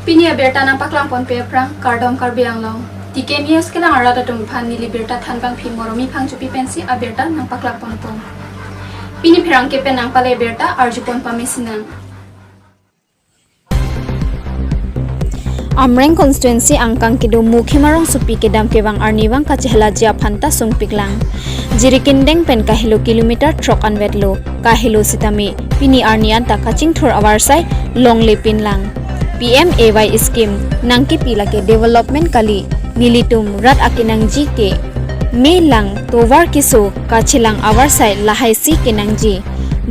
Pini berta nampak lampon peprang kardom karbiang long. Tikem yes kelang arada tungpan nili berta tanbang pi moromi pang cupi pensi aberta nampak lampon pong. Pini perang kepen nang pale berta arjupon pamisinang. Amreng constituency angkang kido mukhimarong supi kedam kewang arniwang kachehla jia phanta sungpiklang jirikindeng pen kahilo kilometer trok anwetlo kahilo sitami pini arnian ta kaching thor awarsai longle pinlang PMAY scheme nangki pilake development kali nilitum rat akinang jike melang towar kiso kachilang awarsai lahaisi kinangji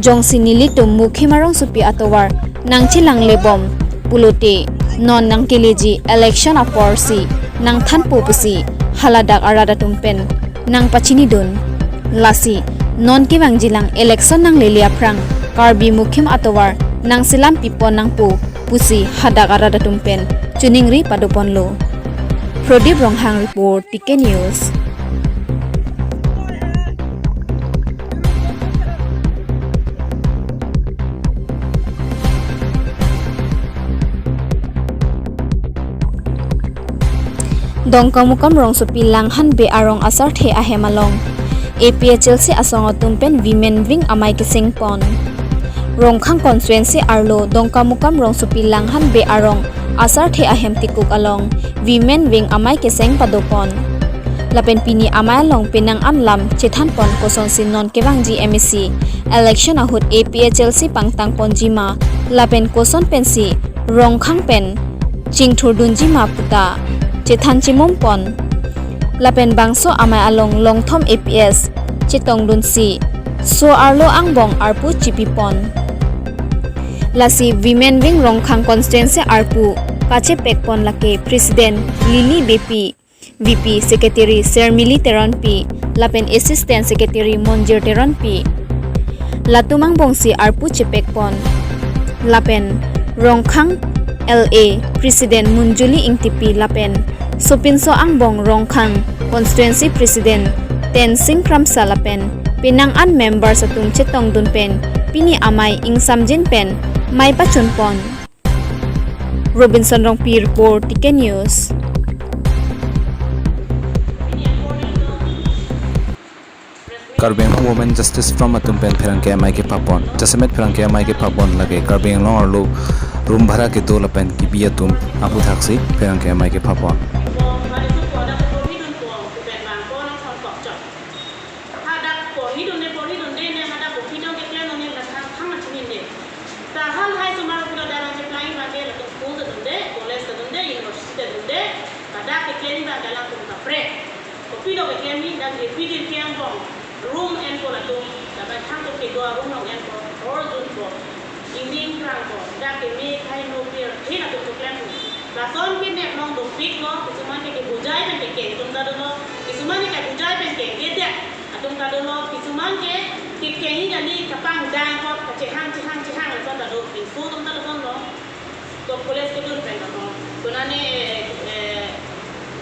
jongsi nilitum mukhimarong supi atowar nangchilang lebom pulote non nang kileji election aporsi nang thanpo pusi haladak arada tumpen nang pachini dun lasi non kiwang jilang election nang lelia prang karbi mukhim atowar nang silam pipon nang pu pusi hadak arada tumpen chuningri padopon lo Prodip Ronghang report TK News. Dongkamukam rong supi langhan be arong asar the ahemalong APHLC asongo tumpen women wing amai kising pon rongkhang constituency arlo dongkamukam rong supi langhan be arong asar the ahem tikuk along women wing amai kiseng padopon lapen pini amai long pinang anlam chethan pon koson sin non kewang GMC election ahut APHLC pangtang ponjima lapen koson pensi rongkhang pen chingthur dunjima puta Chethan chimom pon lapen bangso amai along longthom APS chitong dunsi so arlo angbong arpu chipi pon lasi women wing rongkhang constituency arpu kache pekpon lake president Lili BP VP secretary Sermili Teron P lapen assistant secretary Monjir Teron P latumang bongsi arpu chepekpon lapen rongkhang LA president Munjuli Ingtipi lapen Sopinso Angbong Rongkhang constituency president Tensing Kramsa lapen pinangan member sa tungchetong dunpen pini amai ing samjin pen mai pachun pon Robinson Rongpi report TK News. Karbenglong Women Justice from Atumpen Pherangke amai ke papon Jasemet Pherangke amai ke papon lage Karbenglong arlo room bhara ke do lapen kibiya tum apu thaksi Pherangke amai ke papon room and for latum dapat hang ke dua room long and for or zone for ingin krang for dak ke me khai no pier hina tu klan la son ke nek long do big lo kisuman ke bujai ben ke tum ta do kisuman ke bujai ben ke dia atum ta do kisuman ke hi jadi kapang dang ko che hang la son ta do fu tum ta do lo to police ke dur pen ko kunane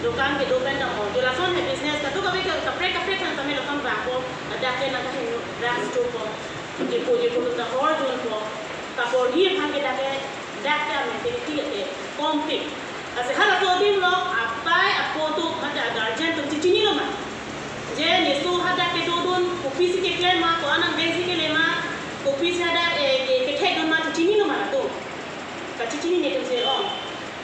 dukan ke do pen mo la son he business ka tu ka kapre kan tame lo kan ba ko ada ke na ka ras to ko je ko ta hor don ko ta por hi hang ke da me te ti ke kompik ase hala to din lo apai apo to mata guardian to chichini lo ma je ne so hada ke do don ko pisi ke kle ma ko anang besi ke le ma ko pisi hada ke thai don ma chichini lo ma to ka chichini ne to se on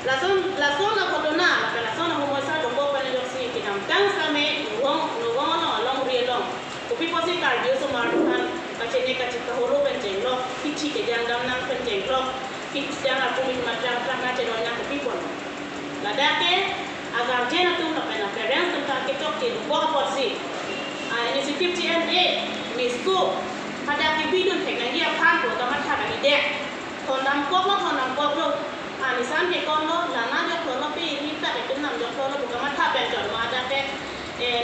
la son na ko do na la son ho mo sa do ko pa ne yo si ke dam kang sa me no long ri long ko pi posi kar dio so mar kan ka che ka horo pen jeng lo pichi ke jang dam nang pen jeng lo pichi jang aku mi ma jang na che do na ko pi pon la da ke agar je na tu na pena parents tum ka ke tok ke bo posi initiative TNA mi school pada ke bidun tek na dia phan ko ka ma tha ka ni de thon nam ko lo misan ke kon lo la na jo ko lo pi ni ta ke tum nam jo ko lo ka ma tha pen jor ma da ke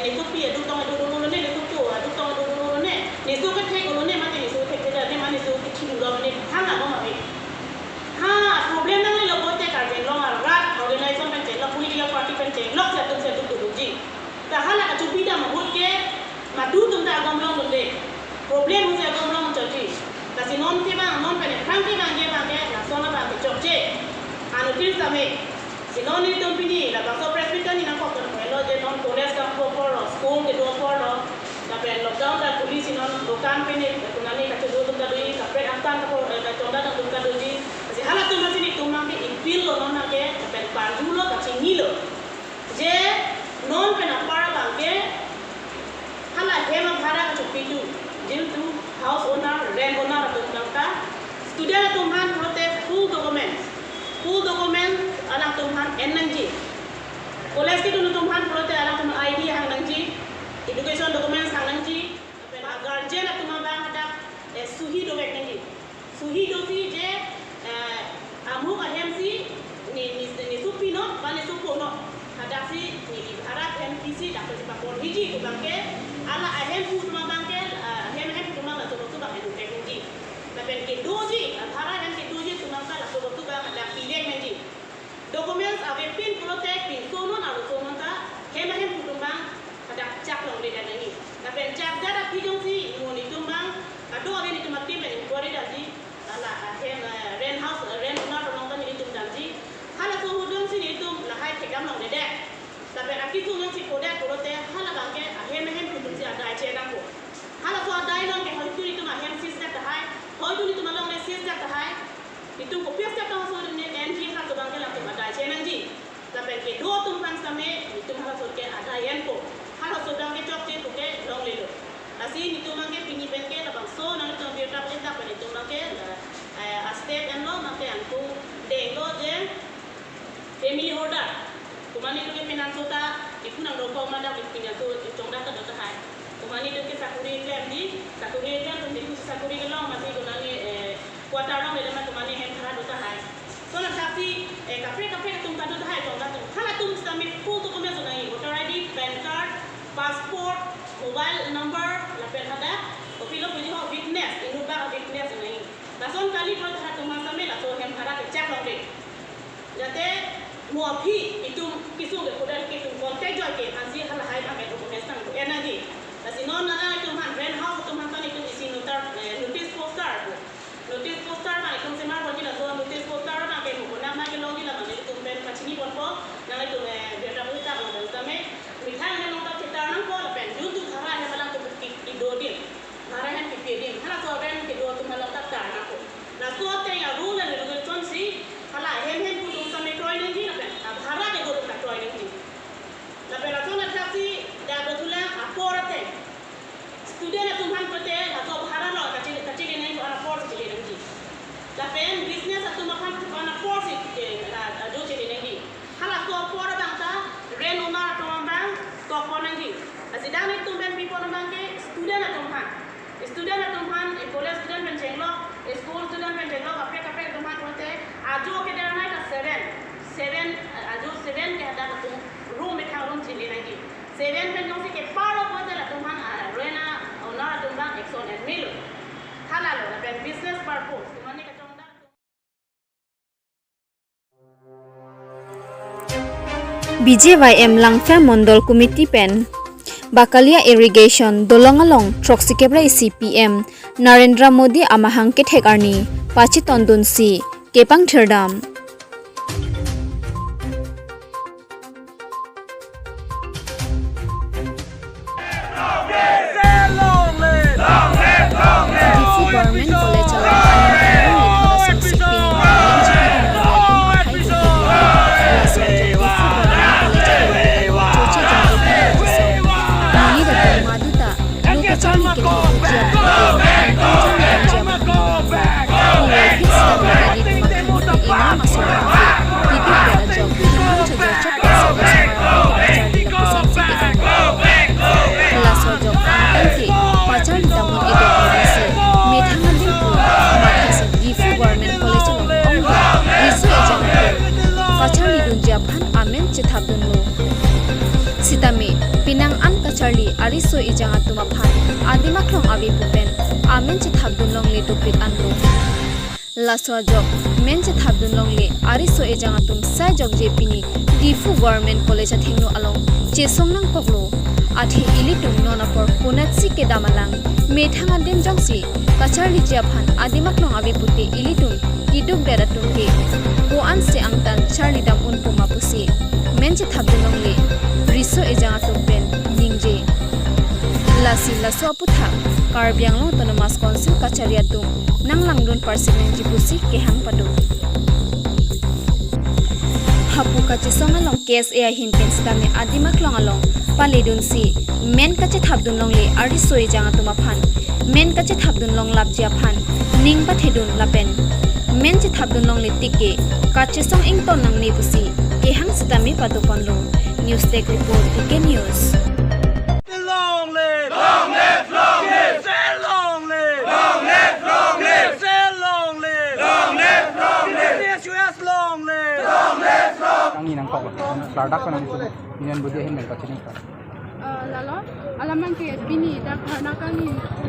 ni tu pi du tong du ne ni tu tu du tong du ne ni su ka thai ko ne ma ni su thai ke da ne ma ni su ki chi lo ne ha na lo ma bi ha problem na lo bo te ka ke lo ma rat organization pen che lo political party pen che lo se tu du ji ta hala ka chu pi da ma hut ke ma du tum da gom lo le problem mu se gom lo mo chi ta si non ke ba non pen khang ke ba ge ba ke la so na ba ke chok che anu volunteers kami. Sinon ni tum pini la bangsa presbyter ni nak kau melo je non college ka for school ke do for tapi lockdown da police sinon dukan pini kunani ka tu tum doi ka pre antan ka tonda da tum ka doi si hala tum sini tum mang ke ipil lo non ke pe pandulo ka chingilo je non pe na para bangke hala hema bhara ka pitu jil tu house owner rent owner tum ka student tum han prote full document anak tumhan NNG college ki tumhan prote anak tum ID hang nangji education documents hang nangji guardian tumhan bang ada suhi do nangji suhi do si je amu ahemsi ni supino bane supono ada si ni harap MPC dapat papor hiji ku bangke ala ahem pu tumhan bangke ahem tumhan la to bang nangji tapi ke doji harap ke doji tumhan la to bang ada pilih nangji documents ave pin protect pin sonon aru sonon ta hema hem putumbang ada cak long de dani tapi cak dara pidong si ngoni tumbang ado ave ni tumati me kore dadi ala hem rent house rent na long ta ni tum dadi hala so hudong si ni tum la hai thekam long de tapi aki tu ngasi kode korote hala bangke hem putum si ada che na ko hala so ada long ke hoi tu ni tum hem sis ta hai hoi tu ni tum long ne sis ta hai itu ko piasta ta so ni NG ha to bangke la tum ada che nang ji tapi ke do tum pan same itu hala so ke ada yen ko hala so dang ke chok che to ke long le lo asi ni tum bangke pini bangke la bang so nang tum bi ta pin ta pa ni tum bangke a step and lo bangke an tu de go je family order kumani to ke pinan so ta iku nang ro ko ma da pinan to chong da ta do ta hai kumani to ke sakuri ke ni sakuri ke tum di sakuri ke long ma ti ko nang kuota orang dari mana kemana hem thara dota hai so na tapi kapre tum ka dota hai tonga tum khala tum stami full document so nahi voter ID pan card passport mobile number la pen hada to pilo pili ho witness inu ba witness nahi lason kali pro thara tum same la so hem thara ke check long de jate mo phi itu kisu ke kodal ke tum contact joy ke hansi hala hai ba ke document sang to energy kasi non na tum han rent house tum han tani tum isi notar notice poster ma ikum sema ko jila so notice poster ma ke mo na ma ke logi la mane tum pen pachini bon po na le tum beta mo ta mo ta me mitha ne no ta chita na ko pen ju tu khara ne bala to ki do din mara han ki pe din hala so pen ke do tum la ta ta na ko na so te ya rule ne ru ton si hala hem ku tum ta me troi ne ji na pen khara ke do ta troi ne ji la pe la to na ta si da betula aporate student tum han ko te la so khara lo ka chili ne ko ana force chili ne ji la pen business atu makan ko ana force do chili ne ji hala ko pora bangta rent ona to bang to ko ne ji asidang itu ben people na bang ke student atu han college student ben chenglo school student ben chenglo kapre tum han ko te ajo ke dera na ka 7 ajo 7 ke ada tu room me thang room chili ne ji 7 ben jong si ke paro ko te la tum han rena ona tum bang exon and mil hala lo la ben business purpose tumani ka chong da BJYM Langfer Mondol Committee Pen Bakalia Irrigation Dolongalong Troxikebra CPM Narendra Modi Amahang ke Thekarni Pachi Tondun Si Kepang Therdam Government College Sitame Pinang An Kacharli Ariso Ijanga Tumaphan Adimaklong Abi Pupen Amen Chithabdun Longli Tupit Anlo Laswa Jok Men Chithabdun Longli Ariso Ijanga Tum Sai Jok Jepini Difu Government College Athingno Along Chesong Nang Koklo Athi Ilitum Nonapor Punatsi Kedamalang Methanga Den Jongsi Kacharli Japhan Adimaklong Abi Putte Ilitum Kiduk Deratumke go an se ang tan charli dam un puma pusi men che thab den long le riso e janga tumpen ningje lasi laso putha karbiang long autonomous council kacharia tum nang langdon parsimen jipusi ke hang padu hapu kache songa long case e hin pen stame adima klong along paledun si men kache thabdun long le ari soi janga tuma phan men kache thabdun long lapjia phan ning pa thedun lapen men che thabdun long le tike kache song ing ton nang ne pusi ke hang stame padu ponlo news tech report tike news Long live! Long live! Long live! Say long live! Long live! Long live! Say long live! Long live! Long live! CSUS long live! Long live! Long ang inang kok produk kan itu nian budi hin mereka sini kan lalu alaman ke bini dak karena kan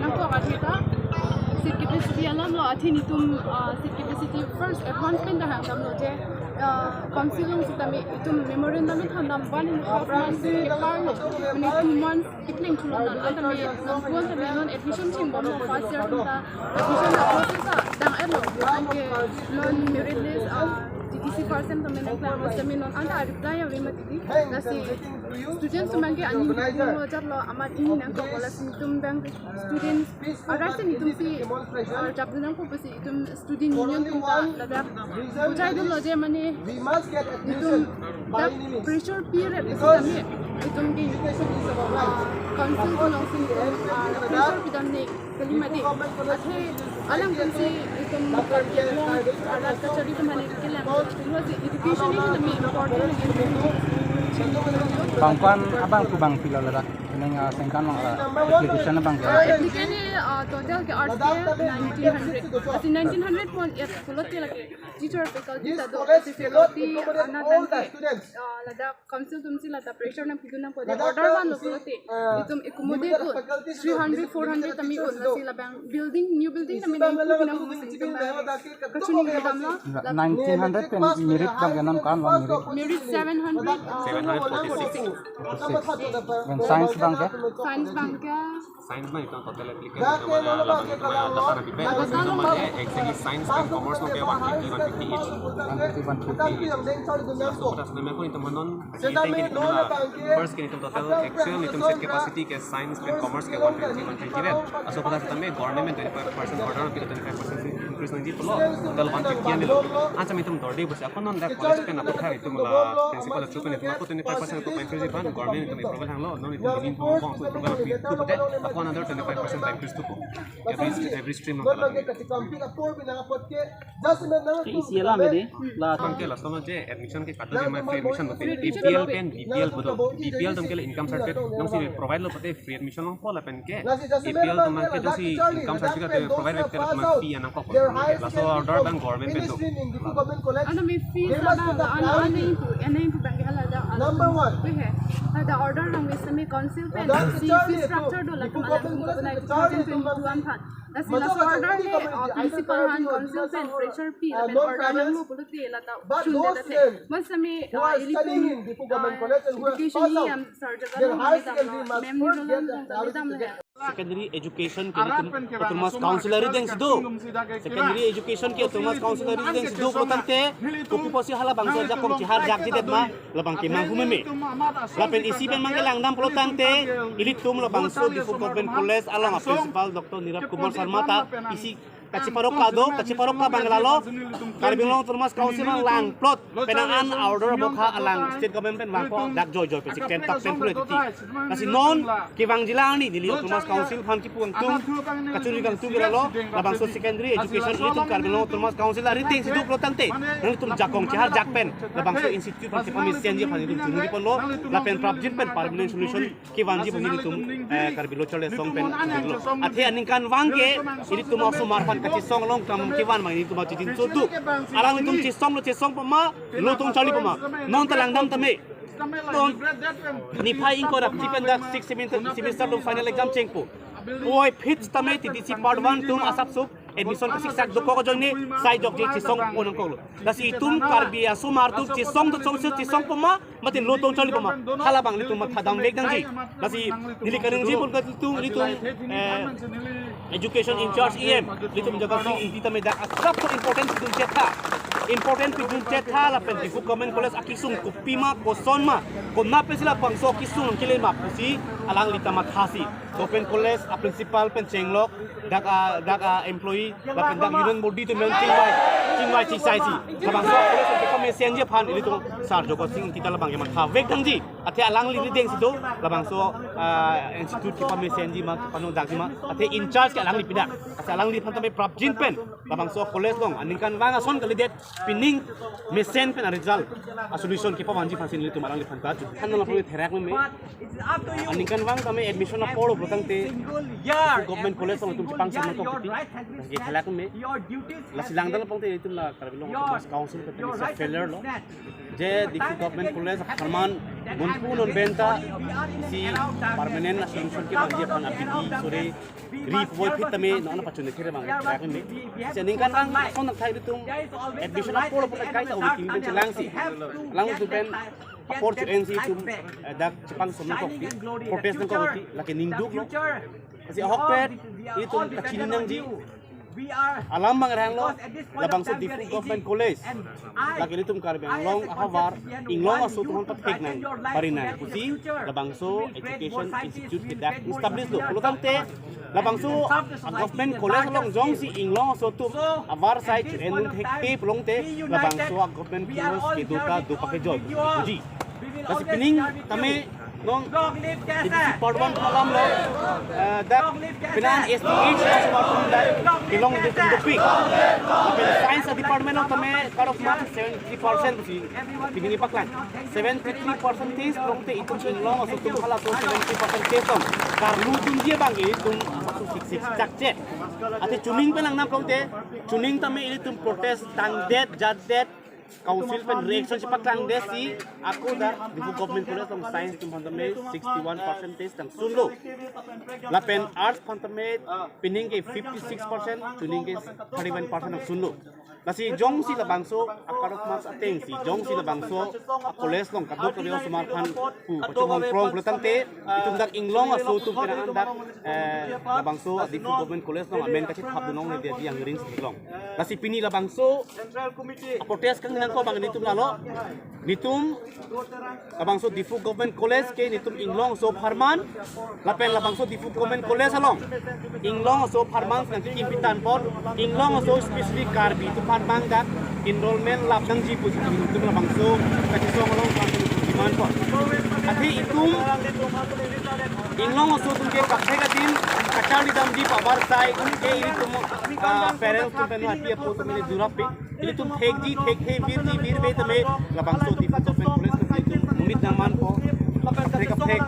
nangko katita seat capacity alam lo athini tum seat capacity first advancement dah ham lo je councilung sitami itum memorandum thandam 1.5 months ke par lo mane 2 months kipling thulon antame nampon tame non admission chim bom first year ta admission process dang elo anke non merit list TTC person to mena class tame non anta reply ave mati nasi students mangke ani mo jatlo amar ini nang ko kolas tum bank students arase ni tum si jabdunang ko basi tum student union tum ta lada bujai do loje mane itum da pressure period basi itum di council ko long sin pressure pidan ne kalimati athe alam kun si itum ala kachari ko mane kelam education is the main important bangkan abang tu bang pila lada neng sengkan mang application bang application total ke art ke 1900 ati 1900 pon ya kulot lagi teacher faculty ta do faculty anadan lada council tum sila ta pressure na piduna ko order ban lo kulote itum accommodate 300 400 tami ko na sila bang building new building na minang ko pinang ko sa kachuni ke damla 1900 pen merit bang ganam kan bang merit 746 dan science bang ke science bank ka science में इतना total application हमारा लगा तो मैं दफा रखी पे तो मैं एक्चुअली साइंस एंड कॉमर्स में क्या 150 each so that's the मैं को इतना मनोन ये कि फर्स्ट के इतना टोटल एक्चुअल इतना सेट कैपेसिटी के साइंस एंड कॉमर्स के 150 रे असो पता था मैं गवर्नमेंट 25% ऑर्डर पे 25% इंक्रीज नहीं तो टोटल 150 मिलो अच्छा मैं तुम दौड़े बस अपन नॉन दैट कॉलेज पे ना तो था तुम ला प्रिंसिपल चुप ने तुमको 25% को इंक्रीज बन गवर्नमेंट तुम अप्रूवल हांलो नॉन इतना गिविंग को प्रोग्राम फी तो बटे another 25% increase to every stream isiala mede la के लसनो जे एडमिशन के काटो में फ्री एडमिशन होते बीपीएल पेन बीपीएल बदो बीपीएल तुम के इनकम सर्टिफिकेट नोसी प्रोवाइड लो पते फ्री एडमिशन लो पोला पेन के बीपीएल तुम के जोसी इनकम सर्टिफिकेट प्रोवाइड करते तुम फी अन को लसो ऑर्डर बैंक गवर्नमेंट पे दो ana may fees ana input bank हला दा नंबर 1 पे है दा ऑर्डर नंग में समय काउंसिल पे फी स्ट्रक्चर दो लक मला 2021 था दा सिला ऑर्डर ले प्रिंसिपल हां काउंसिल पे प्रेशर फी दा ऑर्डर नंग लो पुलते लता चुनदे थे बस समय एजुकेशन ही हम सर जगह मेमोरी दम है secondary education ke autonomous councilor deng sido secondary education ke autonomous councilor deng sido protante kopi posi hala bangsa jak kong cihar jak jidet ma labang ke manghu meme lapen isi pen mangke langdam protante ilitum labang so di government college along principal dr nirab kumar sharma ta isi kaciparok ka banglalo karbinglong autonomous council lang plot penangan order bokha alang state government pen wangpo dak joy pe sikten tak pen pule titi kasi non ki wangjila ni dili autonomous council phan ki puang tum kacuri kang tu giralo labang so secondary education itu karbinglong autonomous council ari ting sidu plotante nang tum jakong chihar jak pen labang so institute phan ki commission je phan tum tunuri pon lo la pen project pen permanent solution ki wanji bungi tum karbilo chole song pen athe aninkan wangke ini tum also marfan kacil song long kam kiwan mang itu macam itu tu alang itu cisong pema lo tung cali pema non telang dam tame non ni pai ingko rap tipen dak 6 semester lo final exam cengpo oi fit tame ti si part 1 tum asap sup admission ka siksak do ko joni sai jok ji cisong onong ko das itum karbia sumar tu cisong pema matin lo tung cali pema hala bang litum thadam lek dang ji das i dili kaneng ji pun ka tu education in charge EM itu menjaga si itu medak asap important itu cetak important pidun cetha la pen difu comment college akisung kupima koson ma konna pe sila bangso kisung kile ma pusi alang litama khasi open college a principal pen chenglok dak employee la pen dak union body to men chingwai chi sai si la bangso college ke kame senje phan ili to sar jogo sing kita la bang yaman kha vek dang ji athe alang li deng si do la bangso institute ki kame senji ma panu dak ma athe in charge ke alang li pidak asa alang li phan tame prapjin pen la bangso college long aninkan wanga son kalidet pining mesen pen result a solution ki pamanji phasin li tumarang li phan ka han la pang therak me aninkan wang tame admission na polo protangte government college long tum pang sen ko ti ye therak me la silang dal pang te tum la karbilong council ka tum failure lo je dikhi government college farman munpu non benta si permanent solution ki manji pan apiti sore rip boy fit tame non opportunity re bang therak me seningkan ang son nak thai tum admission na polo pang kai ta ubi ki ben lang si lang tu ben opportunity tum dak Jepang somna ko protest ng ko laki ningduk lo kasi hokpet itu kachinin nang ji alam bang rang lo labang so difu government college laki ni tum karbang long havar inglong aso tum patek nang parinan kuti labang so education institute kedak establish lo kalau tante labang so government college long jong si inglong aso tum avar sai enun thekte plong te labang so government college ke duka do pakejo ji kasi pining tame nong di part 1 malam lo dak pinan STH sebab dak ilong di topik tapi science department of tame cut off mark 73% si pinini paklan 73% tis prokte itu ilong aso tu hala so 70% kesong karlu tunje bang itu aso sik cakce ate tuning pe lang nam prokte tuning tame ini tum protest tangdet jaddet council pen reaction cepat lang desi aku dar di government college tong science tum pantame 61% tang sunlo la pen arts pantame pining ke 56% tuning ke 31% tang sunlo lasi jong si la bangso akarok mas ateng si jong si la bangso college long kadok ko sumar khan pu pachong from plotante itum dak inglong aso tum pinaan dak la bangso di government college long amen ka chit habunong ne dia yang ring silong lasi pini la bangso central committee protest kang nang ko bang nitum lalo nitum labang so difu government college ke nitum inglong so farman lapen labang so difu government college along inglong so farman nang impitan pon inglong so specific karbi tu farman dak enrollment lab nang ji pusi nitum labang so kasi so along kan diman pon ati itum inglong so tum ke kapse ka din kachali dam di pabar sai ke itum parents tum pen hati po tum ne durapi ini tum thek vir be tame labang so di government college ke tum munit naman po thek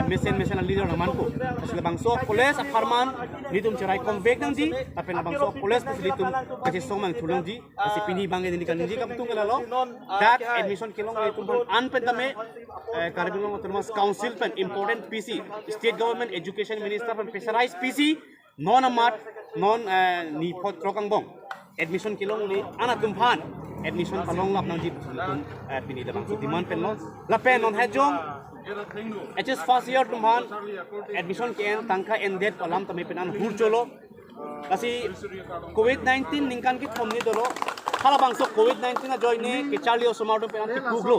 mesen leader naman po kasi labang so college farman ni tum cerai convect nang ji tapi labang so college kasi tum kasi so mang tulong ji kasi pini bangge ni kan ji kam tung lalo dak admission kilong tum an pen tame karibong termas council pen important PC state government education minister pen specialized PC non amat non ni pot trokang bong admission kilong ni anak tumphan admission kalong lap nang jip tum pini dabang so demand pen lo la pen non hajong HS first year tumphan admission ken tangka endet palam tame penan hur cholo kasi covid-19 ningkan ki thomni dolo hala bangso covid-19 na join ne ke charli osomar dum penan ti kuglo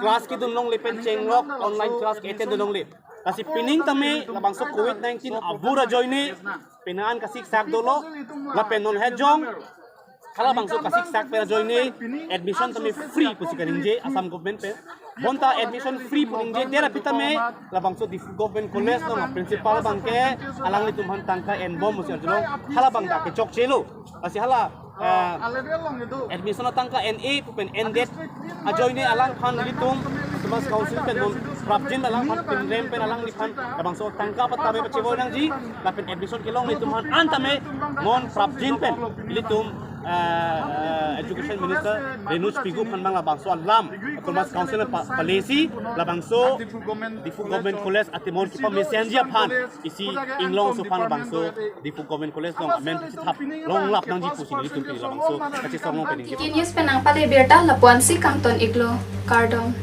class ki dun long le pen chenglok online class ke eten dun long le kasi pining tame labang so covid-19 abura join ne penan kasik sak dolo la penon hejong kala bangso kasik sak pera join ne admission tame free pusi kaninje asam government pe bonta admission free puninje dera pitame la bangso di government college no principal bangke alang ni tumhan tangka en bom musi arjolo hala bangda ke chok chelo asi hala admission tangka NA pen endet a join ne alang khan litum tumas council pen non prapjin alang khan pinrem pen alang likhan la bangso tangka patame pachewo nang ji la pen admission kilong ni tumhan antame mon prapjin pen litum education minister Renuch Pigu Panbang labangso alam Tumas council palesi labangso difu government college atimor ki pamesianjia phan isi inglong so phan labangso difu government college long amen thap long lap nang ji pusi ni tum pi labangso kachi somong pening News penang pale berta lapuan si kamton iglo kardong